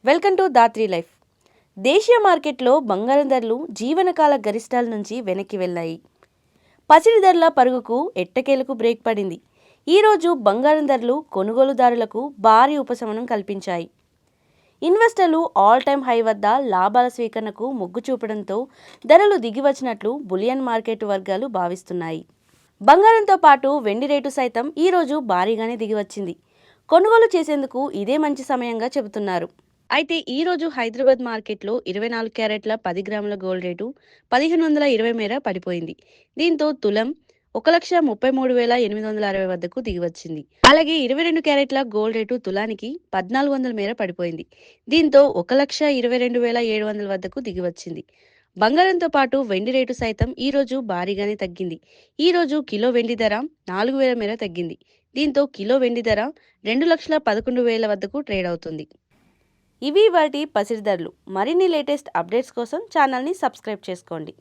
Welcome to Dhatri life. దేశీయ మార్కెట్లో బంగారం ధరలు జీవనకాల గరిష్టాల నుంచి వెనక్కి వెళ్ళాయి. పసిడి ధరల పరుగుకు ఎట్టకేలకు బ్రేక్ పడింది. ఈరోజు బంగారం ధరలు కొనుగోలుదారులకు భారీ ఉపశమనం కల్పించాయి. ఇన్వెస్టర్లు ఆల్ టైమ్ హై వద్ద లాభాల స్వీకరణకు మొగ్గు చూపడంతో ధరలు దిగివచ్చినట్లు బులియన్ మార్కెట్ వర్గాలు భావిస్తున్నాయి. బంగారంతో పాటు వెండి రేటు సైతం ఈరోజు భారీగానే దిగివచ్చింది. కొనుగోలు చేసేందుకు ఇదే మంచి సమయంగా చెబుతున్నారు. అయితే ఈరోజు హైదరాబాద్ మార్కెట్లో 24 క్యారెట్ల 10 గ్రాముల గోల్డ్ రేటు 1520 మేర పడిపోయింది. దీంతో తులం 1,33,860 వద్దకు దిగివచ్చింది. అలాగే 22 క్యారెట్ల గోల్డ్ రేటు తులానికి 1400 మేర పడిపోయింది. దీంతో 1,22,700 వద్దకు దిగివచ్చింది. బంగారంతో పాటు వెండి రేటు సైతం ఈ రోజు భారీగానే తగ్గింది. ఈ రోజు కిలో వెండి ధర 4000 మేర తగ్గింది. దీంతో కిలో వెండి ధర 2,11,000 వద్దకు ట్రేడ్ అవుతుంది. ఇవి వాటి పసిడి ధరలు. మరిన్ని లేటెస్ట్ అప్డేట్స్ కోసం ఛానల్ని సబ్స్క్రైబ్ చేసుకోండి.